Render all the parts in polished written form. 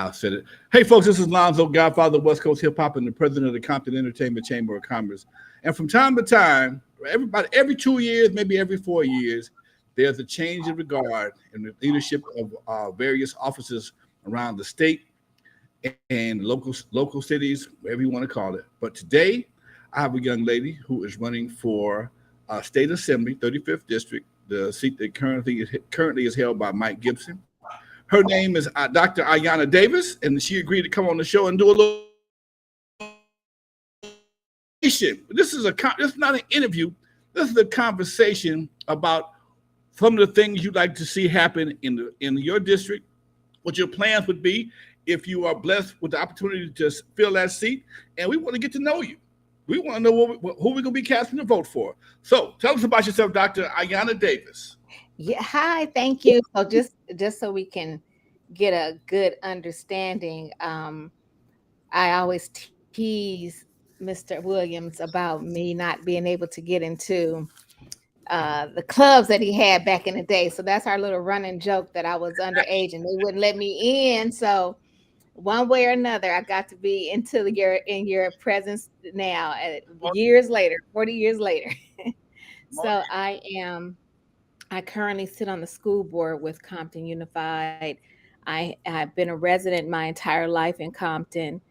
I said it. Hey, folks, this is Lonzo, Godfather of West Coast Hip Hop and the president of the Compton Entertainment Chamber of Commerce. And from time to time, every 2 years, maybe every 4 years, there's a change in regard in the leadership of various offices around the state and local cities, whatever you want to call it. But today, I have a young lady who is running for State Assembly, 35th District, the seat that currently is held by Mike Gibson. Her name is Dr. Ayanna Davis, and she agreed to come on the show and do a little. This is not an interview. This is a conversation about some of the things you'd like to see happen in your district, what your plans would be if you are blessed with the opportunity to fill that seat, and we want to get to know you. We want to know who we're going to be casting the vote for. So tell us about yourself, Dr. Ayanna Davis. Yeah, hi, thank you. So just so we can get a good understanding, I always tease Mr. Williams about me not being able to get into the clubs that he had back in the day. So that's our little running joke that I was underage and they wouldn't let me in. So one way or another, I got to be in your presence now, years later, 40 years later. So I currently sit on the school board with Compton Unified. I've been a resident my entire life in Compton.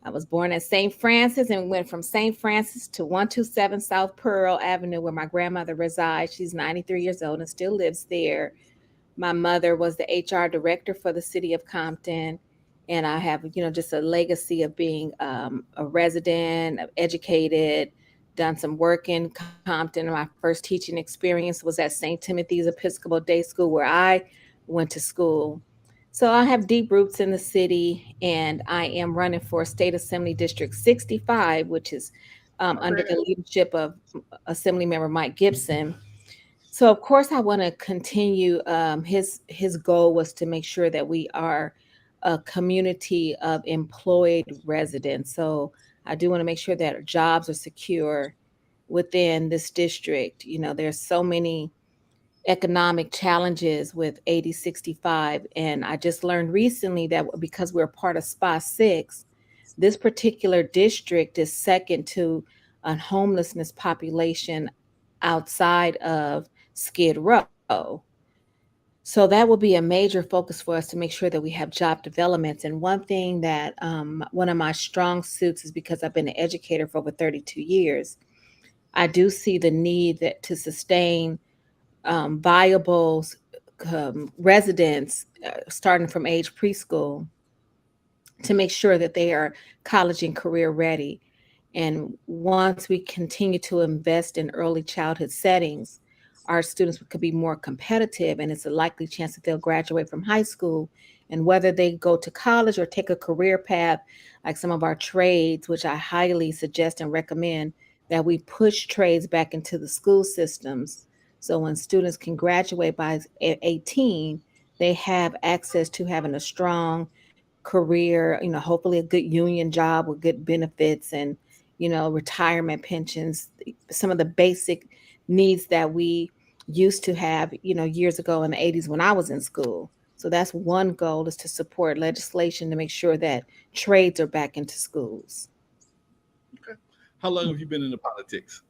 I was born at St. Francis and went from St. Francis to 127 South Pearl Avenue, where my grandmother resides. She's 93 years old and still lives there. My mother was the HR director for the city of Compton. And I have, just a legacy of being a resident, educated, done some work in Compton. My first teaching experience was at St. Timothy's Episcopal Day School, where I went to school. So I have deep roots in the city, and I am running for State Assembly District 65, which is under the leadership of Assemblymember Mike Gibson. So, of course, I want to continue. His goal was to make sure that we are a community of employed residents. So I do want to make sure that our jobs are secure within this district. There's so many economic challenges with 8065. And I just learned recently that because we're part of SPA 6, this particular district is second to a homelessness population outside of Skid Row. So that will be a major focus for us to make sure that we have job developments. And one thing that one of my strong suits is because I've been an educator for over 32 years. I do see the need to sustain viable residents starting from age preschool to make sure that they are college and career ready. And once we continue to invest in early childhood settings, our students could be more competitive, and it's a likely chance that they'll graduate from high school. And whether they go to college or take a career path, like some of our trades, which I highly suggest and recommend that we push trades back into the school systems. So when students can graduate by 18, they have access to having a strong career, hopefully a good union job with good benefits and, retirement pensions, some of the basic needs that we used to have, years ago in the 80s when I was in school. So that's one goal, is to support legislation to make sure that trades are back into schools. Okay. How long have you been into politics?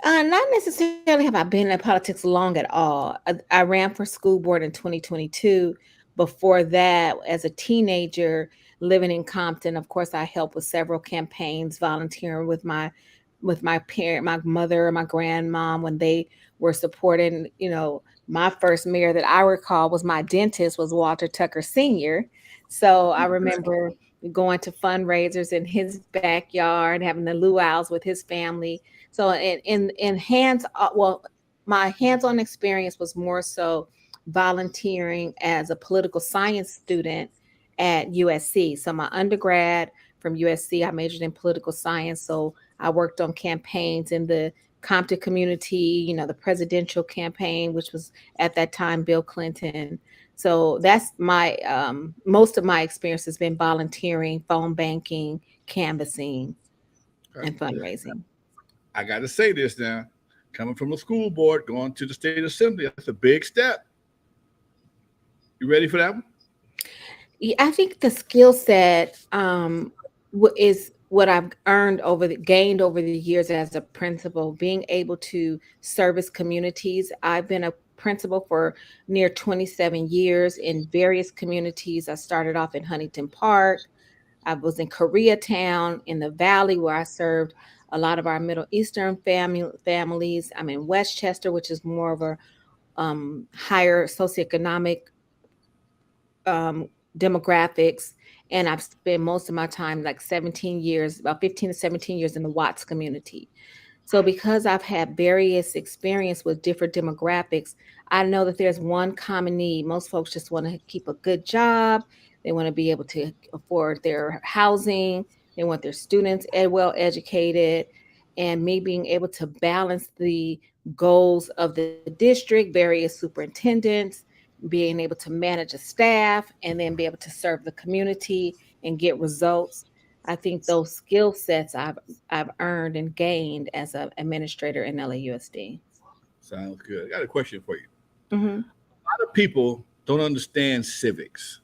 Not necessarily have I been in politics long at all. I ran for school board in 2022. Before that, as a teenager living in Compton, of course, I helped with several campaigns, volunteering with my parent, my mother, my grandmom when they were supporting. My first mayor that I recall was my dentist, was Walter Tucker Sr. So I remember going to fundraisers in his backyard, having the luau's with his family. So my hands-on experience was more so volunteering as a political science student at USC. So my undergrad from USC, I majored in political science. So I worked on campaigns in the Compton community, the presidential campaign, which was at that time Bill Clinton. So that's my most of my experience has been volunteering, phone banking, canvassing, and fundraising. I got to say this now. Coming from a school board, going to the state assembly, that's a big step. You ready for that one? Yeah, I think the skill set is what I've gained over the years as a principal, being able to service communities. I've been a principal for near 27 years in various communities. I started off in Huntington Park. I was in Koreatown in the Valley where I served a lot of our Middle Eastern families. I'm in Westchester, which is more of a higher socioeconomic um, demographics. And I've spent most of my time, like 17 years, about 15 to 17 years in the Watts community. So because I've had various experience with different demographics, I know that there's one common need. Most folks just want to keep a good job. They want to be able to afford their housing. They want their students well educated. And me being able to balance the goals of the district, various superintendents, being able to manage a staff, and then be able to serve the community and get results. I think those skill sets I've earned and gained as an administrator in LAUSD. Sounds good. I got a question for you. Hmm. A lot of people don't understand civics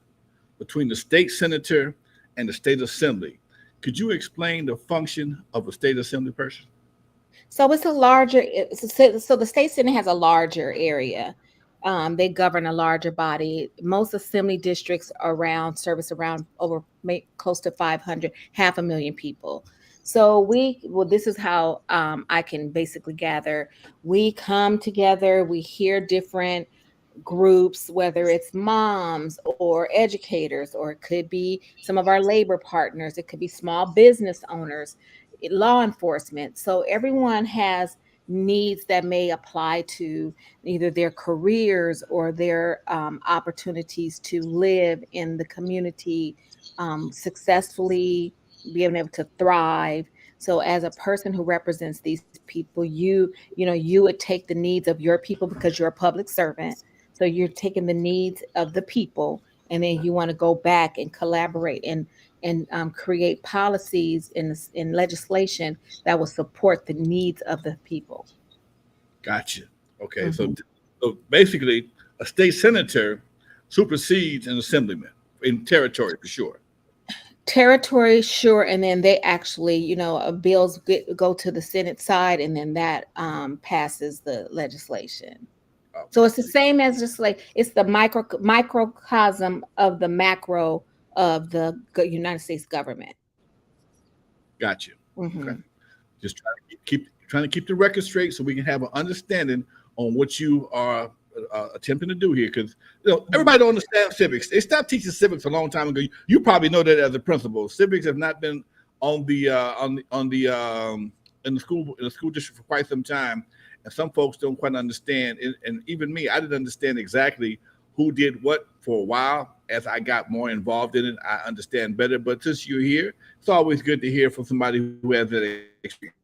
between the state senator and the state assembly. Could you explain the function of a state assembly person? So it's a larger. So the state senate has a larger area. They govern a larger body. Most assembly districts around service around over close to 500, 500,000 people. So this is how I can basically gather. We come together. We hear different groups, whether it's moms or educators, or it could be some of our labor partners, it could be small business owners, law enforcement. So everyone has needs that may apply to either their careers or their opportunities to live in the community successfully, being able to thrive. So as a person who represents these people, you would take the needs of your people because you're a public servant, so you're taking the needs of the people, and then you want to go back and collaborate and create policies in legislation that will support the needs of the people. Gotcha. Okay, so Mhm. so basically, a state senator supersedes an assemblyman in territory for sure. Territory, sure, and then they actually, bills go to the Senate side, and then that passes the legislation. So it's the Okay, same as just like it's the microcosm of the macro of the United States government. gotcha. Okay, Hmm. just trying to keep the record straight so we can have an understanding on what you are attempting to do here. Because everybody don't understand civics. They stopped teaching civics a long time ago. You probably know that as a principal. Civics have not been on the in the school district for quite some time, and some folks don't quite understand. And even me, I didn't understand exactly who did what for a while. As I got more involved in it, I understand better. But since you're here, it's always good to hear from somebody who has that experience.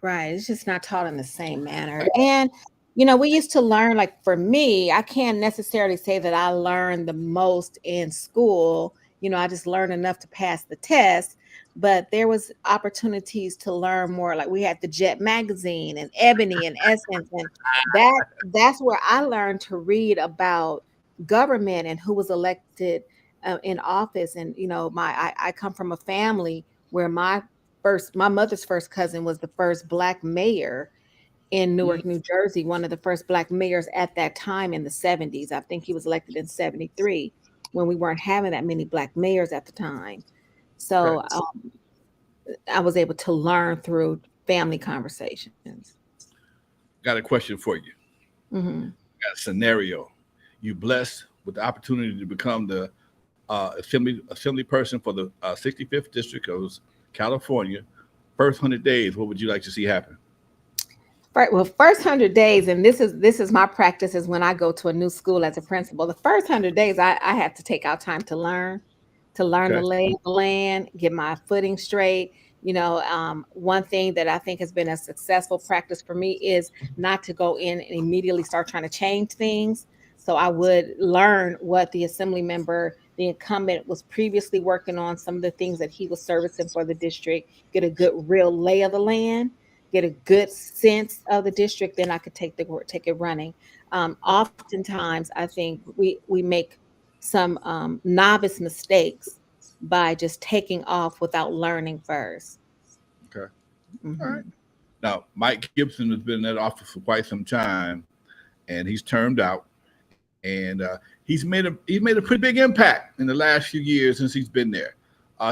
Right. It's just not taught in the same manner. And we used to learn, like for me, I can't necessarily say that I learned the most in school. I just learned enough to pass the test, but there was opportunities to learn more. Like we had the Jet magazine and Ebony and Essence, and that's where I learned to read about government and who was elected in office. And I come from a family where my mother's first cousin was the first black mayor in Newark, New Jersey, one of the first black mayors at that time in the 70s. I think he was elected in 73 when we weren't having that many black mayors at the time. So Okay, I was able to learn through family conversations. got a question for you. Hmm. Got a scenario. You blessed with the opportunity to become the assembly person for the 65th district of California. First 100 days, what would you like to see happen? Right. Well, first 100 days, and this is my practice is when I go to a new school as a principal. The first 100 days, I have to take out time to learn the Okay. lay of the land, get my footing straight. One thing that I think has been a successful practice for me is not to go in and immediately start trying to change things. So I would learn what the assembly member, the incumbent, was previously working on, some of the things that he was servicing for the district, get a good real lay of the land, get a good sense of the district, then I could take it running. Oftentimes, I think we make some novice mistakes by just taking off without learning first. Okay. All right. Hmm. Now, Mike Gibson has been in that office for quite some time, and he's termed out, and he's made a pretty big impact in the last few years since he's been there.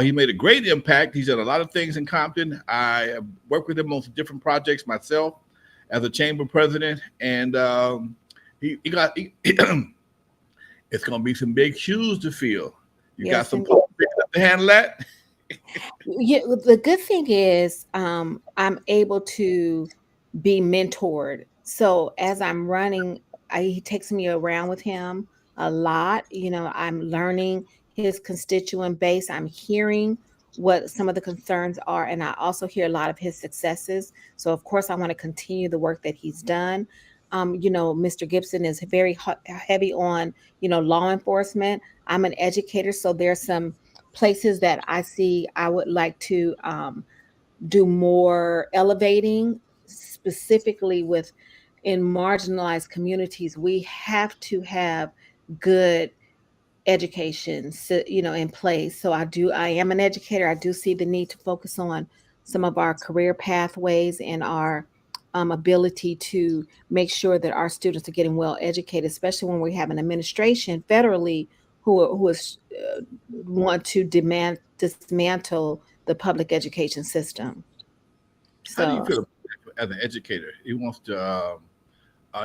He made a great impact. He's done a lot of things in Compton. I have worked with him on some different projects myself as a chamber president, and he got it's going to be some big shoes to fill. You got Yes, some indeed. folks big enough to handle that. Yeah, the good thing is I'm able to be mentored. So as I'm running, he takes me around with him a lot. I'm learning his constituent base. I'm hearing what some of the concerns are, and I also hear a lot of his successes. So of course, I want to continue the work that he's done. Mr. Gibson is very heavy on law enforcement. I'm an educator, so there's some places that I see I would like to do more elevating, specifically with in marginalized communities. We have to have good education, in place. So I am an educator. I do see the need to focus on some of our career pathways and our ability to make sure that our students are getting well educated, especially when we have an administration federally who is want to dismantle the public education system. How do you So feel as an educator? He wants to,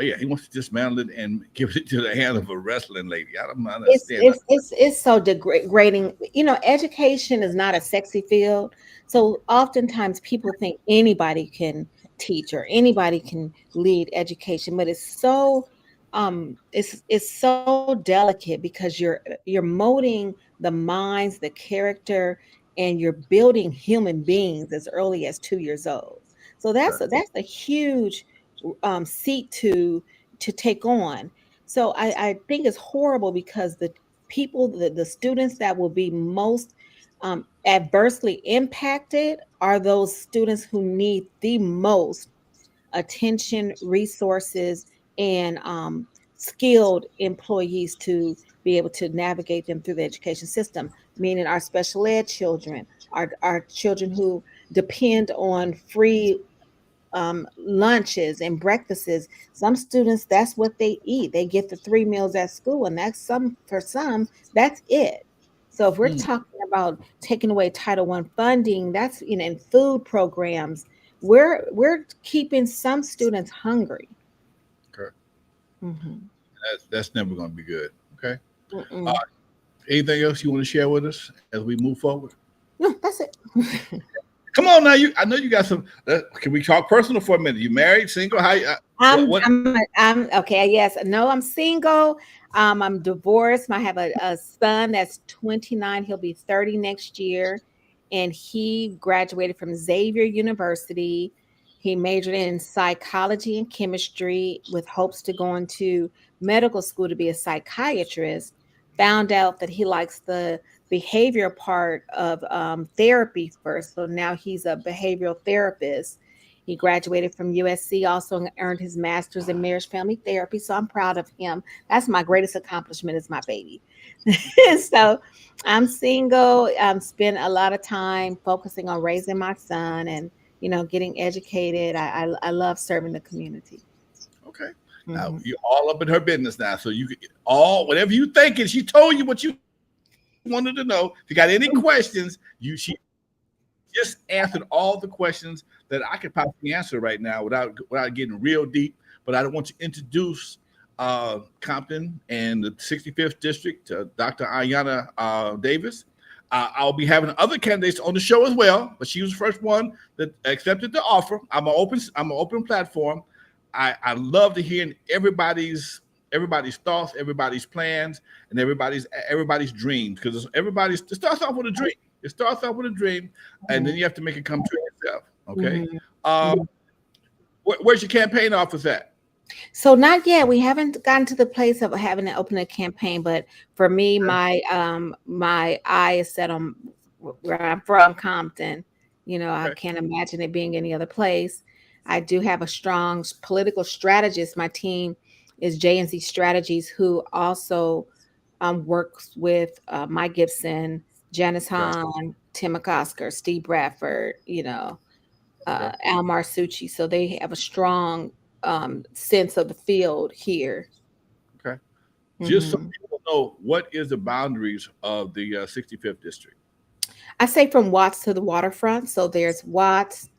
yeah, he wants to dismantle it and give it to the hand of a wrestling lady. I don't it's understand that. it's it's it's so degrading. Education is not a sexy field. So oftentimes people think anybody can teach or anybody can lead education, but it's so delicate because you're molding the minds, the character, and you're building human beings as early as 2 years old. So Okay. that's a huge seat to take on. So I think it's horrible because the students that will be most adversely impacted are those students who need the most attention, resources, and skilled employees to be able to navigate them through the education system, meaning our special ed children, our children who depend on free lunches and breakfasts. Some students, that's what they eat. They get the 3 meals at school, and for some, that's it. So if we're Mm, talking about taking away Title I funding, that's in food programs, we're keeping some students hungry. okay. Hmm. That's never going to be good. Okay. Uh, Mm-mm. anything else you want to share with us as we move forward? No, that's it. Come on now. I know you got some. Can we talk personal for a minute? You married, single? How? What? What? I'm okay. Yes, no, I'm single. I'm divorced. I have a son that's 29. He'll be 30 next year, and he graduated from Xavier University. He majored in psychology and chemistry with hopes to go into medical school to be a psychiatrist. Found out that he likes the behavior part of therapy first, so now he's a behavioral therapist. He graduated from USC, also earned his master's in marriage family therapy. So I'm proud of him. That's my greatest accomplishment is my baby. So I'm single. Spent a lot of time focusing on raising my son and getting educated. I love serving the community. Okay. Now Mhm. you're all up in her business now, so you all whatever you thinking. She told you what you wanted to know. If you got any questions, she just answered all the questions that I could possibly answer right now without getting real deep. But I don't want to introduce Compton and the 65th district to Dr. Ayanna Davis. I'll be having other candidates on the show as well, but she was the first one that accepted the offer. I'm an open platform. I love to hear everybody's thoughts, everybody's plans, and everybody's dreams because it starts off with a dream. It starts off with a dream, and then you have to make it come true yourself. Okay. Mhm. Um, Mhm. where's your campaign office at? So not yet. We haven't gotten to the place of having to open a campaign, but for me, my eye is set on where I'm from, Compton. I Okay. can't imagine it being any other place. I do have a strong political strategist. My team is J and Z Strategies, who also works with Mike Gibson, Janice Okay. Hahn, Tim McCosker, Steve Bradford, Okay. Al Marsucci. So they have a strong sense of the field here. Okay. Just so Hmm. people know, what is the boundaries of the 65th district? I say from Watts to the waterfront. So there's Watts,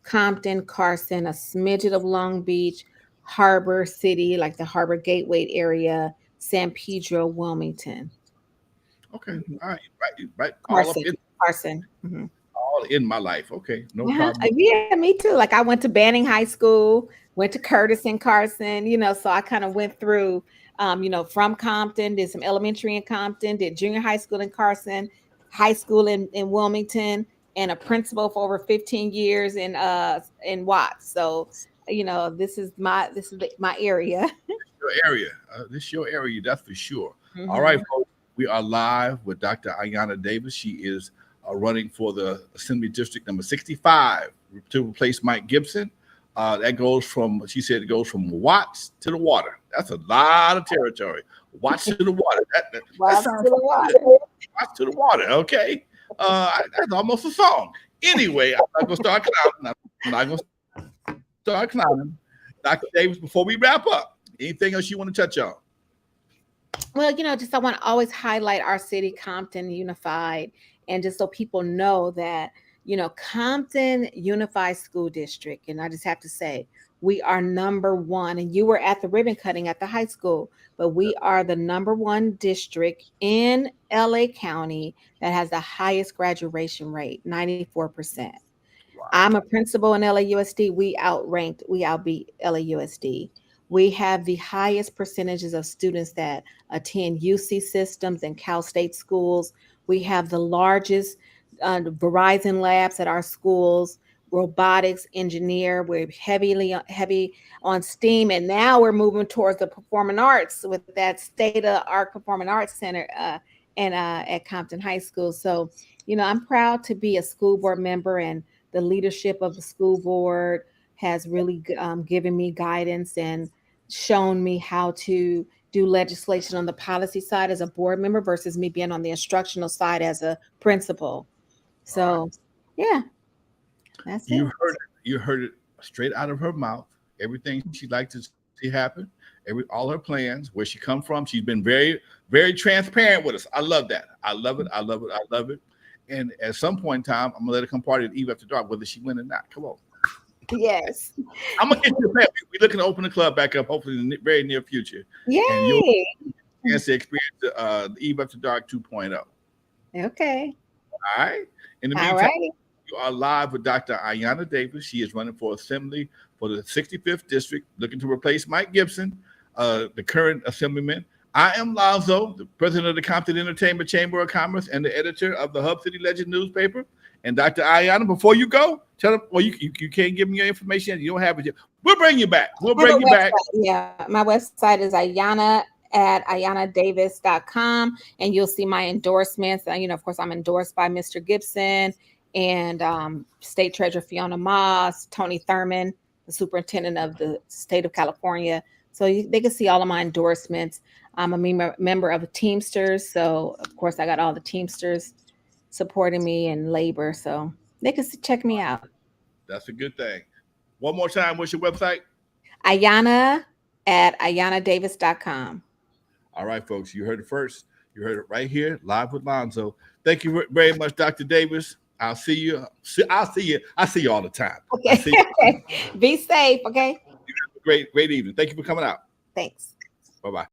Compton, Carson, a smidget of Long Beach, Harbor City, like the Harbor Gateway area, San Pedro, Wilmington. Okay. Mhm. All right. Right. Right. Carson, Carson. Mhm. All in my life. Okay. No Uh-huh. problem. Yeah, me too. Like I went to Banning High School, went to Curtis and Carson, so I kind of went through, from Compton, did some elementary in Compton, did junior high school in Carson, high school in Wilmington, and a principal for over 15 years in Watts. So, this is my area. Your area. This is your area. That's for sure. All right, Hmm. folks. We are live with Dr. Ayanna Davis. She is running for the Assembly District number 65 to replace Mike Gibson. That goes from, she said, it goes from Watts to the water. That's a lot of territory. Watts to the water. That Watts sounds to the good. water. Watts to the water. Okay. That's almost a song. Anyway, I'm not going to start clowning. I'm not going to start clowning. Dr. Davis, before we wrap up, anything else you want to touch on? Well, just I want to always highlight our city, Compton Unified, and just so people know that, Compton Unified School District, and I just have to say, we are number one. And you were at the ribbon cutting at the high school, but we are the number one district in LA County that has the highest graduation rate, 94%. Wow. I'm a principal in LAUSD. We outbeat LAUSD. We have the highest percentages of students that attend UC systems and Cal State schools. We have the largest Verizon labs at our schools, robotics, engineer. We're heavy on STEAM, and now we're moving towards the performing arts with that state of art performing arts center and at Compton High School. So, I'm proud to be a school board member, and the leadership of the school board has really given me guidance and shown me how to do legislation on the policy side as a board member versus me being on the instructional side as a principal. All right. So, yeah, that's You it. heard it. You heard it straight out of her mouth. Everything she'd like to see happen, all her plans, where she come from. She's been very, very transparent with us. I love that. I love it. I love it. I love it. And at some point in time, I'm gonna let her come party at Eve After Dark, whether she win or not. Come on. Yes. I'm gonna get you a plan. We're looking to open the club back up, hopefully in the very near future. And you'll Yay. chance to experience the Eve After Dark 2.0. Okay. All right. In the All meantime, right. you are live with Dr. Ayanna Davis. She is running for assembly for the 65th district, looking to replace Mike Gibson, the current assemblyman. I am Lonzo, the president of the Compton Entertainment Chamber of Commerce and the editor of the Hub City Legend newspaper. And Dr. Ayanna, before you go, tell them, well, you can't give me your information. You don't have it yet. We'll bring you back. We'll I have bring a you back. website. Yeah, my website is Ayanna at ayannadavis.com, and you'll see my endorsements. Of course, I'm endorsed by Mr. Gibson and State Treasurer Fiona Moss, Tony Thurman, the superintendent of the state of California. So they can see all of my endorsements. I'm a member of the Teamsters, so of course I got all the Teamsters supporting me in labor, so they can check me out. That's a good thing. One more time, what's your website? Ayanna at ayannadavis.com. All right, folks, you heard it first. You heard it right here, live with Lonzo. Thank you very much, Dr. Davis. I'll see you. I'll see you. I see you all the time. Okay. Okay. Be safe. Okay. Great evening. Thank you for coming out. Thanks. Bye-bye.